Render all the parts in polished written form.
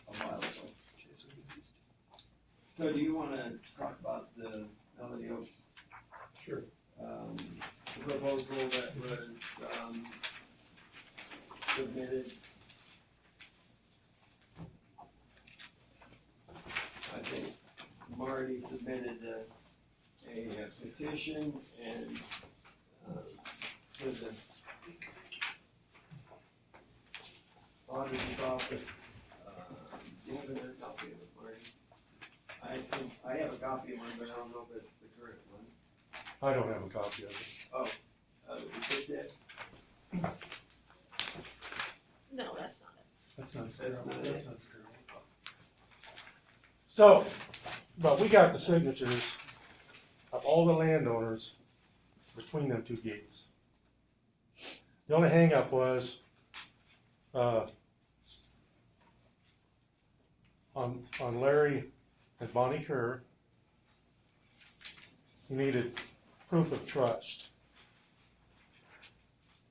a while ago. So do you want to talk about the Melody Oaks? Sure. The proposal that was submitted? I think Marty submitted a petition and to the auditor's office, given a copy of it, Marty. I have a copy of one, but I don't know if it's the current one. I don't have a copy of it. Oh, is this it? No, that's not it. That's not That's not it. So, but we got the signatures of all the landowners between them two gates. The only hang-up was, on Larry and Bonnie Kerr, he needed proof of trust.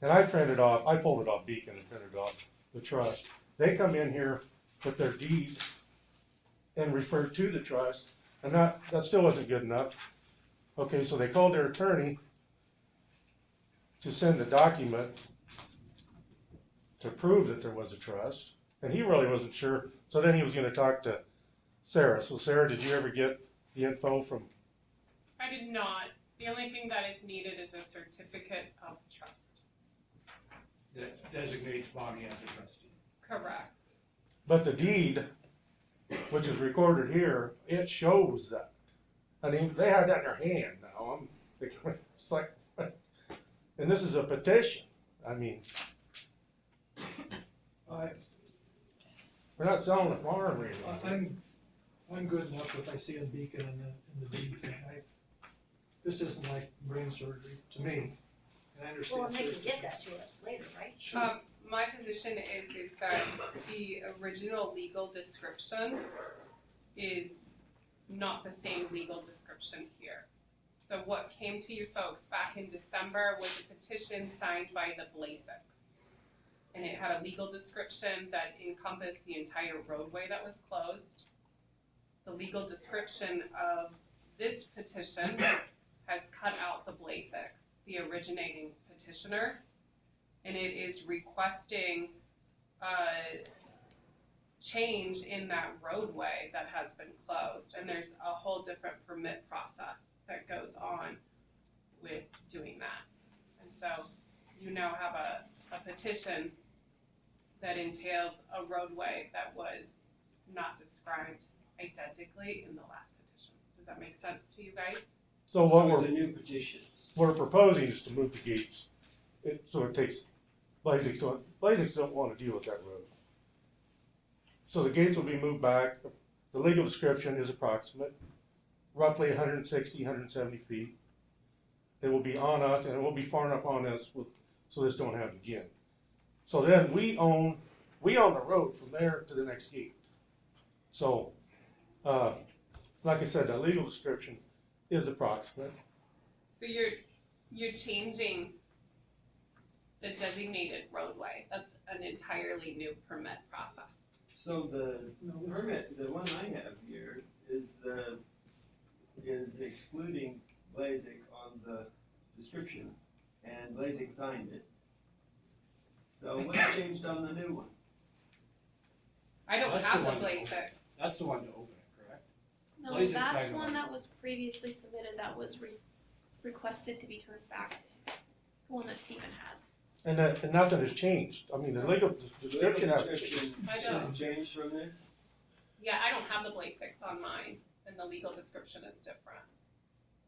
And I pulled it off Beacon and printed off the trust. They come in here with their deed and referred to the trust, and that still wasn't good enough. Okay, so they called their attorney to send a document to prove that there was a trust, and he really wasn't sure, so then he was gonna talk to Sarah. So Sarah, did you ever get the info from? I did not. The only thing that is needed is a certificate of trust. That designates Bonnie as a trustee. Correct. But the deed, which is recorded here, it shows that. I mean, they had that in their hand now. It's like, and this is a petition. I mean, we're not selling a farm or anything. I'm good enough with I see in Beacon and the deed thing. This isn't like brain surgery to me, and I understand. Well, and they can get that to us later, right? My position is that the original legal description is not the same legal description here. So what came to you folks back in December was a petition signed by the Blasics. And it had a legal description that encompassed the entire roadway that was closed. The legal description of this petition has cut out the Blasics, the originating petitioners, and it is requesting change in that roadway that has been closed. And there's a whole different permit process that goes on with doing that. And so you now have a petition that entails a roadway that was not described identically in the last petition. Does that make sense to you guys? So what So it's a new petition. we're proposing is to move the gates, so it takes, Blasics don't want to deal with that road. So the gates will be moved back. The legal description is approximate, roughly 160, 170 feet. They will be on us, and it will be far enough on us so this don't happen again. So then we own the road from there to the next gate. So, like I said, the legal description is approximate. So you're changing the designated roadway. That's an entirely new permit process. So the permit, the one I have here is excluding Blasick on the description, and Blasick signed it. So what's changed on the new one? I don't That's have the the one to Blasics. open. That's the one to open it, correct? No, Blasic that's signed one one. that was previously submitted that was requested to be turned back to him. The one that Stephen has. And nothing has changed. I mean, the legal description The hasn't changed. description I know. has changed from this? Yeah, I don't have the Blasics on mine, and the legal description is different.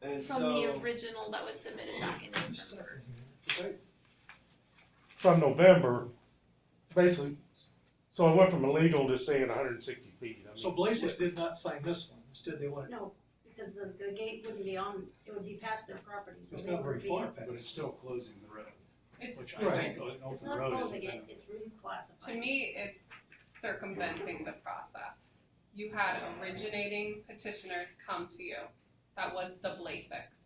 And From so, the original that was submitted back in November. From November, basically, so I went from illegal to saying 160 feet. I mean, So Blasius did not sign this one, instead they wanted, No, because the gate wouldn't be on, it would be past their property, so it's they not very would be. far But it's past. still closing the road, It's, which Right. I think an It's open not road is closing a it, benefit. it's reclassifying. to me, it's circumventing the process. You had originating petitioners come to you. That was the Blasics.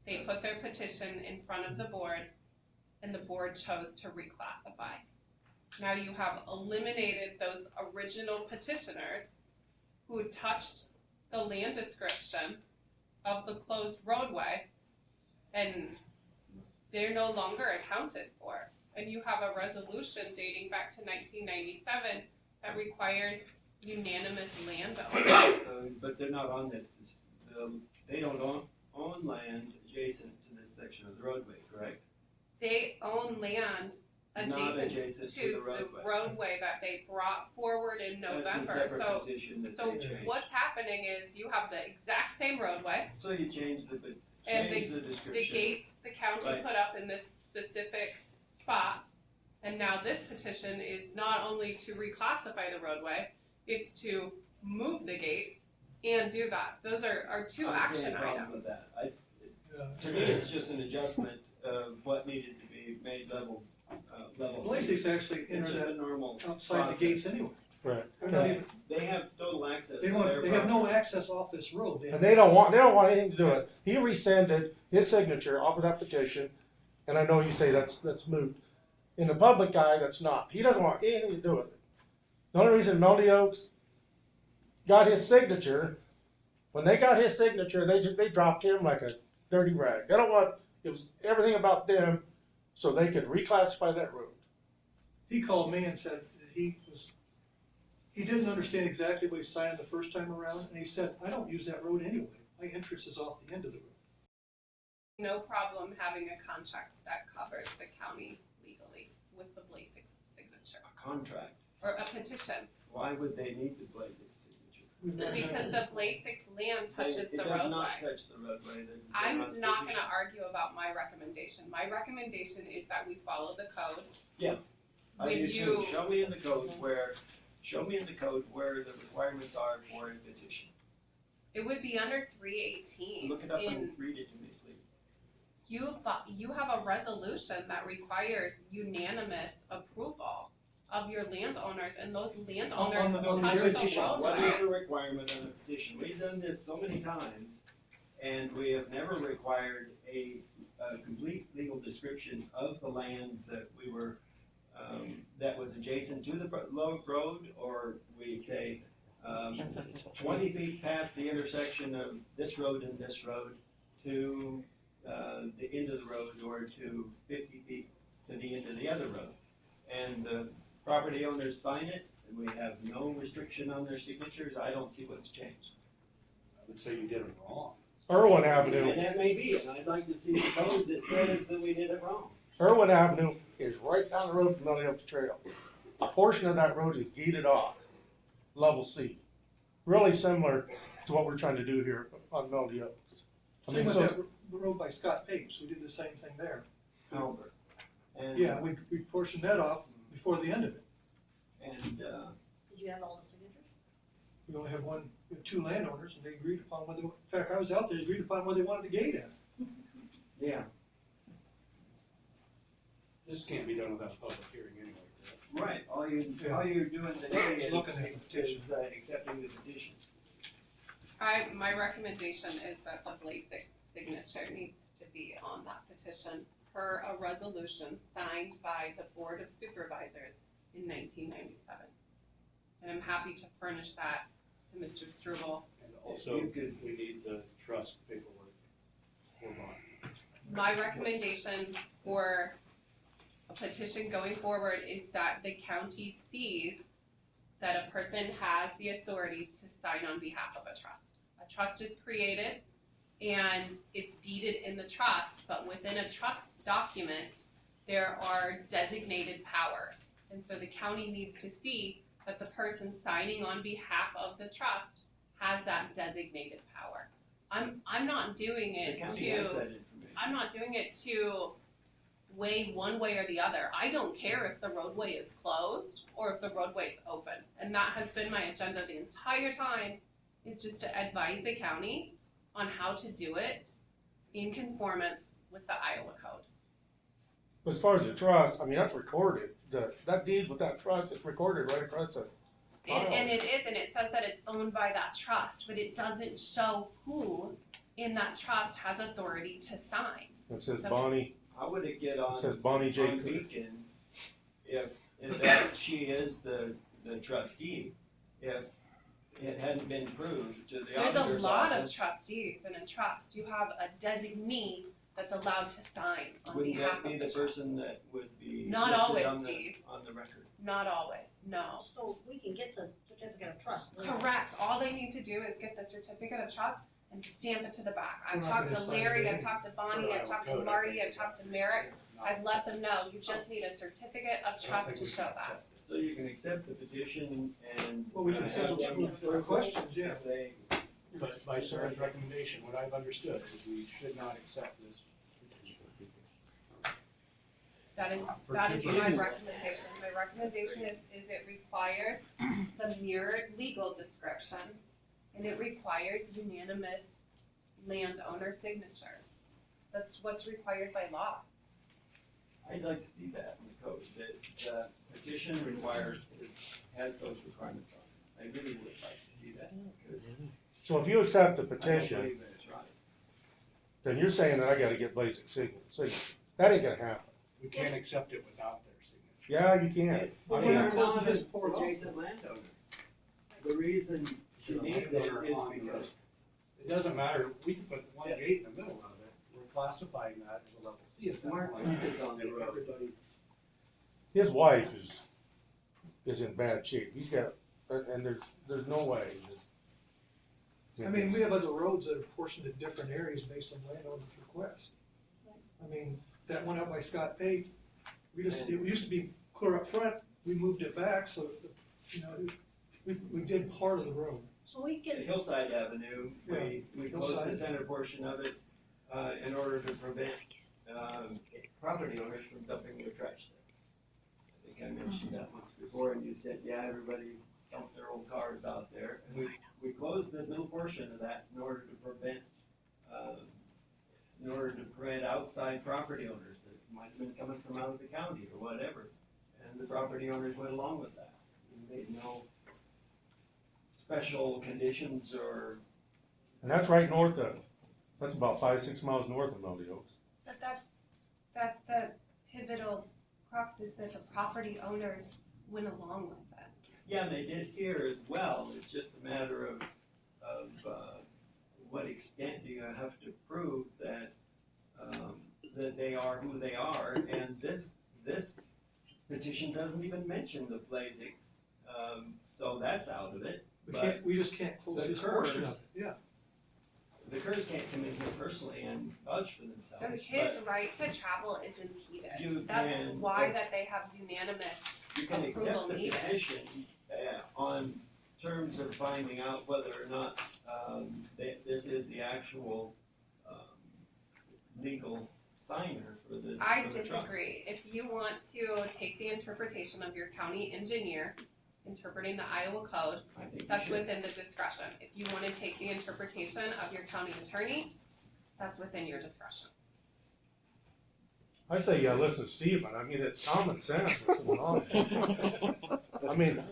They put their petition in front of the board, and the board chose to reclassify. Now you have eliminated those original petitioners who touched the land description of the closed roadway, and they're no longer accounted for. And you have a resolution dating back to 1997 that requires unanimous landowners. But they're not on this, they don't own land adjacent to this section of the roadway, correct? They own land Not adjacent to the roadway that they brought forward in That's a November. separate So, petition that so they changed. what's happening is you have the exact same roadway, So you change the and description. the gates the county Right. put up in this specific spot. And now this petition is not only to reclassify the roadway, it's to move the gates and do that. Those are two I'm seeing action a problem items. with that. Yeah. To me, it's just an adjustment of what needed to be made level C. Blazing's actually It's enter just a that normal outside process. the gates anyway. Right. They're not even, They have total access they to don't, their they have no property. access off this road. And they don't want anything to do with it. He rescinded his signature off of that petition, and I know you say that's moved. In the public eye, that's not. He doesn't want anything to do with it. The only reason Melody Oaks got his signature, when they got his signature, they dropped him like a dirty rag. They don't want, it was everything about them, so they could reclassify that road. He called me and said that he didn't understand exactly what he signed the first time around, and he said, I don't use that road anyway. My entrance is off the end of the road. No problem having a contract that covers the county legally with the Blasix signature, A contract. or a petition. Why would they need the Blazing signature? We've never had Because one. the Blasix land touches It the does not roadway. touch the roadway. They're I'm not petition. gonna argue about my recommendation. My recommendation is that we follow the code. I when do too. you- Show me in the code where the requirements are for a petition. It would be under 318. Look it up in and read it to me, please. you have a resolution that requires unanimous approval of your landowners, and those landowners On the touch the petition, What roadway. is the requirement on a petition? We've done this so many times, and we have never required a complete legal description of the land that we were, that was adjacent to the road, or we say, 20 feet past the intersection of this road and this road to, the end of the road, or to 50 feet to the end of the other road. And the property owners sign it, and we have no restriction on their signatures. I don't see what's changed. I would say you did it wrong. Irwin Avenue, And that may be, and I'd like to see the code that says that we did it wrong. Irwin Avenue is right down the road from Melody Oaks Trail. A portion of that road is gated off, level C. Really similar to what we're trying to do here on Melody Oaks. I Same mean, with so, that road by Scott Papes, we did the same thing there. Albert. And, Yeah, we portioned that off before the end of it. And, Did you have all the signatures? We only had we had two landowners, and they agreed upon whether, in fact, I was out there, they agreed upon where they wanted the gate at. yeah, This can't be done without a public hearing anyway, correct? right. All you're doing today is, Looking at the petition. accepting the petition. My recommendation is that the Blasix signature needs to be on that petition per a resolution signed by the Board of Supervisors in 1997. And I'm happy to furnish that to Mr. Struble. And also, You could- we need the trust paperwork. Hold on. My recommendation for a petition going forward is that the county sees that a person has the authority to sign on behalf of a trust. A trust is created and it's deeded in the trust, but within a trust document, there are designated powers. And so the county needs to see that the person signing on behalf of the trust has that designated power. I'm not doing The it county has to, that information. I'm not doing it to weigh one way or the other. I don't care if the roadway is closed or if the roadway is open. And that has been my agenda the entire time, is just to advise the county on how to do it in conformance with the Iowa code. as far as the trust, I mean, that's recorded. That deed with that trust is recorded right across the. And it is, and it says that it's owned by that trust, but it doesn't show who in that trust has authority to sign. It says So- Bonnie, How would it get it on, says Bonnie J. on Beacon if that she is the trustee, if it hadn't been proved to the There's a auditor's lot of office, trustees in a trust. You have a designee that's allowed to sign on wouldn't behalf that be of the the trust. person that would be Not listed always, on the, Steve. on the record? Not always, no. So we can get the certificate of trust. Correct, all they need to do is get the certificate of trust and stamp it to the back. I've We're not talked gonna to sign it Larry, I've anyway. talked to Bonnie, I've talked to Code, I Marty, think I've it's talked to not- Merrick. not I've let them know, acceptable. you just need a certificate of I don't trust think to we show can that. accept this. So you can accept the petition and. Well, we can have settle them with our questions, yeah. if they- But by Sarah's recommendation, what I've understood is we should not accept this petition. That is For my two recommendation. reasons. My recommendation is it requires the mirrored legal description, and it requires unanimous landowner signatures. That's what's required by law. I'd like to see that in the code, that the petition requires, it has those requirements on it. I really would like to see that, because So if you accept the I don't petition, believe that it's right. then you're saying that I gotta get basic signature. That ain't gonna happen. We can't accept it without their signature. Yeah, you can. But They we're are not closing not his an port off. adjacent landowner. The reason she needs it is because, It doesn't matter, we can put one Yeah. gate in the middle of it, we're classifying that as a level C at that Mark point. is on the Make road. everybody- His wife is in bad shape. He's got, and there's no way. I mean, we have other roads that are portioned at different areas based on landowners' requests. I mean, that one out by Scott Pate, it used to be clear up front, we moved it back, so, you know, we did part of the road. So we at can, Hillside Avenue, we closed the Hillside. center portion of it, in order to prevent, property owners from dumping their trash there. I think I mentioned that once before, and you said, yeah, everybody dumped their old cars out there. And we closed the middle portion of that in order to prevent, outside property owners that might have been coming from out of the county or whatever. And the property owners went along with that. We made no special conditions or. And that's right north of, that's about 5-6 miles north of Melody Oaks. But that's the pivotal crux, is that the property owners went along with it. Yeah, and they did here as well. It's just a matter of what extent do you have to prove that, that they are who they are. And this petition doesn't even mention the Blazing, so that's out of it. But We just can't close the his portion of Kerrs- it, yeah. the Kerrs can't come in here personally and vouch for So themselves. his but right to travel is impeded. You That's can- why that they have unanimous You can approval accept the needed. petition on terms of finding out whether or not this is the actual legal signer for the I for the trust. disagree. If you want to take the interpretation of your county engineer interpreting the Iowa code, I think you that's should. within the discretion. If you want to take the interpretation of your county attorney, that's within your discretion. I say, yeah, listen to Stephen. I mean, it's common sense what's going on. I mean,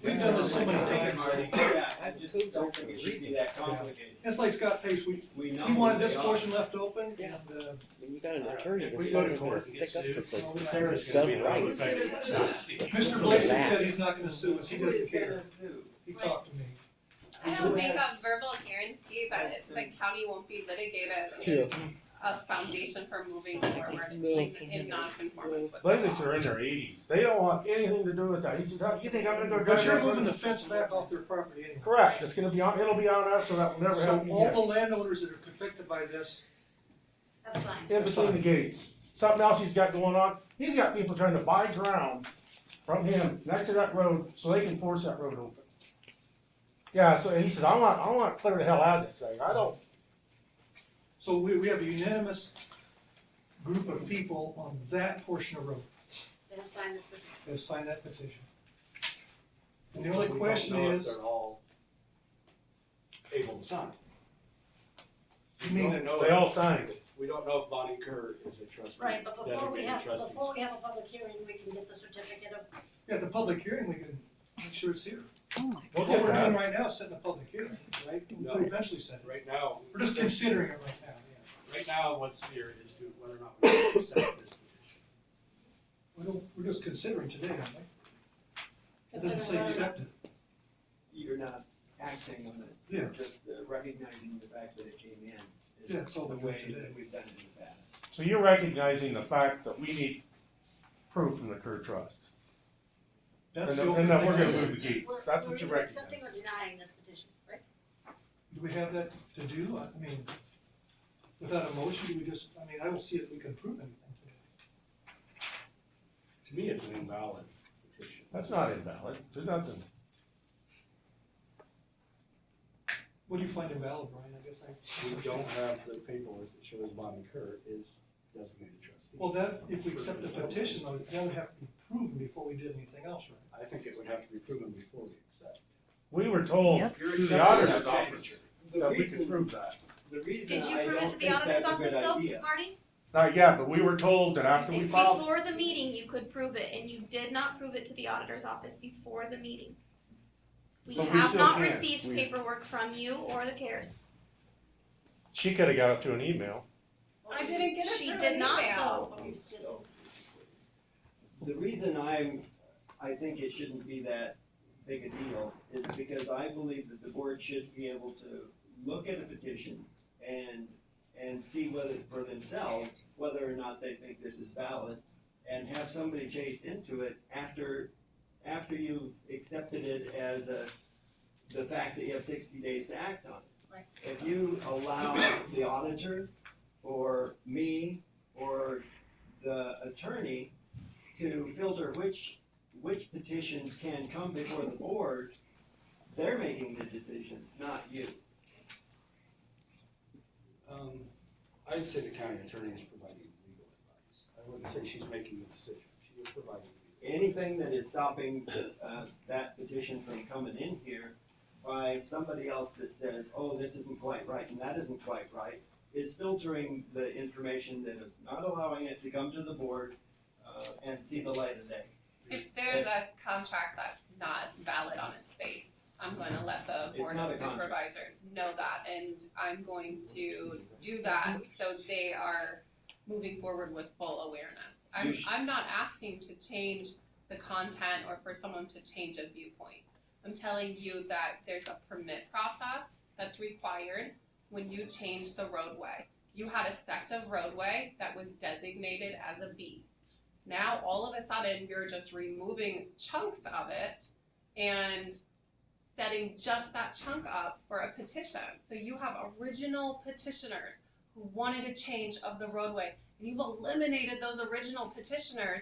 We've done this so many I think, times. Marty, yeah, I just don't think it should be that complicated. It's like Scott Pace, We know he wanted who this they are. portion left open, Yeah. and, When you got an attorney If that's we go not to even gonna court and get stick up sued, for things. Sarah's Some gonna be rights. notified, not Steve. Mr. Blazik said he's not gonna sue us, he doesn't Who's care, gonna sue? he talked to me. I don't make a verbal guarantee that the county won't be litigated is a foundation for moving forward in non-conformance with the Blazings law. are in their 80s. They don't want anything to do with that. He says, "How- you think I'm gonna go drive But you're that moving road?" the fence back off their property anyway. Correct. It's gonna be on, it'll be on us, so that will never So happen all the again. landowners that are conflicted by this, that's fine. In between the gates. Something else he's got going on, he's got people trying to buy ground from him next to that road so they can force that road open. Yeah, so he said, I want to clear the hell out of this thing. I don't, so we have a unanimous group of people on that portion of road They have signed this petition. that have signed that petition. And the only We don't question know if is, they're all able to sign. you mean that, they all signed it. We don't know if Bonnie Kerr is a trustee. Right, but before we designated have, trustee. before we have a public hearing, we can get the certificate of, at the public hearing, we can make sure it's here. We'll What get we're doing that. right now is setting a public hearing, right? No. We'll eventually set it. Right now. We're just considering it right now, yeah. Right now, what's here is to whether or not we can accept this petition. We don't We're just considering today, aren't we? It doesn't say Considering accept it. You're not acting on it. Yeah. You're just recognizing the fact that it came in. Is Yeah, it's all the we're way doing today. that we've done it in the past. So you're recognizing the fact that we need proof from the Kerr Trust. That's And the that, only and that thing. we're gonna move the gates. We're, That's we're what you're either recognizing. accepting or denying this petition, right? Do we have that to do? I mean, without a motion, do we just, I mean, I don't see if we can prove anything today. To me, it's an invalid petition. That's not invalid. There's nothing. What do you find invalid, Brian? I guess We don't have the paperwork that shows Bonnie Kerr is designated trustee. Well, that, if we accept the petition, though, that would have to be proven before we did anything else, right? I think it would have to be proven before we accept. We were told Yep. through the auditor's office The that we could reason- prove that. The reason Did you I prove it don't to the think auditor's that's a office good though, idea. Marty? Not yet, but we were told that after we filed. Before the meeting, you could prove it, and you did not prove it to the auditor's office before the meeting. We But we have still not can. received We- paperwork from you or the CARES. She could have got it through an email. I didn't get it She through did an not, email. though. So, the reason I think it shouldn't be that big a deal is because I believe that the board should be able to look at a petition and see whether, for themselves, whether or not they think this is valid, and have somebody chase into it after you've accepted it as the fact that you have 60 days to act on it. Right. If you allow the auditor, or me, or the attorney to filter which petitions can come before the board, they're making the decision, not you. I'd say the county attorney is providing legal advice. I wouldn't say she's making the decision. She is providing legal advice. Anything that is stopping that petition from coming in here by somebody else that says, oh, this isn't quite right and that isn't quite right, is filtering the information that is not allowing it to come to the board and see the light of day. If there's a contract that's not valid on its face, I'm going to let the It's Board not of a contract. Supervisors know that, and I'm going to do that so they are moving forward with full awareness. You should- I'm not asking to change the content or for someone to change a viewpoint. I'm telling you that there's a permit process that's required when you change the roadway. You had a sect of roadway that was designated as a B. Now, all of a sudden, you're just removing chunks of it and setting just that chunk up for a petition. So you have original petitioners who wanted a change of the roadway, and you've eliminated those original petitioners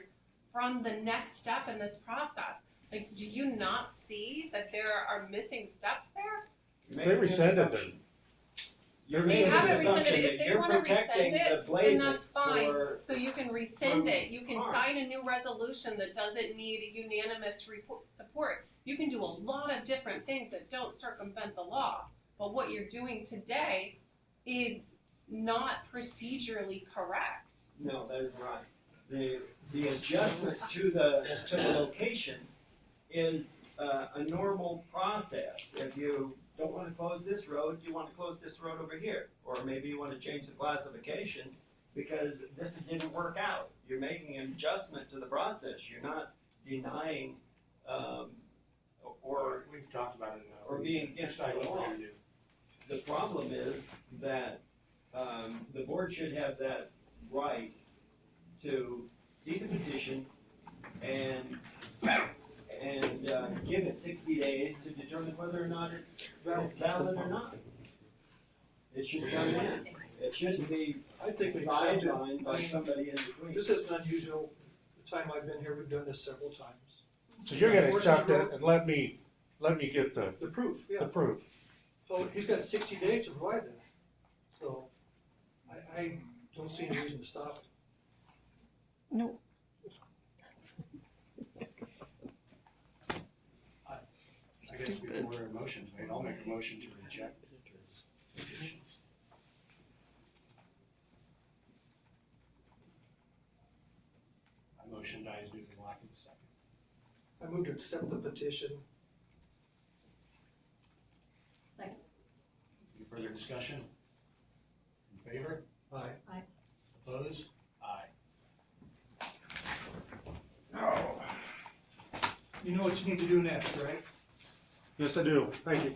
from the next step in this process. Like, do you not see that there are missing steps there? You're They making an rescinded assumption. them. You're They making an haven't rescinded assumption it. If that they you're wanna rescind protecting it, the then that's Blazes fine. for- So you can rescind from it, you can harm. sign a new resolution that doesn't need unanimous support. You can do a lot of different things that don't circumvent the law, but what you're doing today is not procedurally correct. No, that is right. The adjustment to the location is a normal process. If you don't want to close this road, you want to close this road over here. Or maybe you want to change the classification because this didn't work out. You're making an adjustment to the process. You're not denying or We've talked about it now. or being against the Decide what we're law. gonna do. The problem is that the board should have that right to see the petition and give it 60 days to determine whether or not it's valid or not. It should come in. It shouldn't be I think we accept it. sidelined by somebody in between. This isn't unusual. The time I've been here, we've done this several times. So you're gonna accept it and let me get the The proof, yeah. proof. So he's got 60 days to provide that. So I don't see any reason to stop it. No. I guess before a motion's made, I'll make a motion to reject this petition. My motion dies due to lack of a second. I move to accept the petition. Second. Any further discussion? In favor? Aye. Opposed? Aye. Oh, You know what you need to do next, right? Yes, I do. Thank you.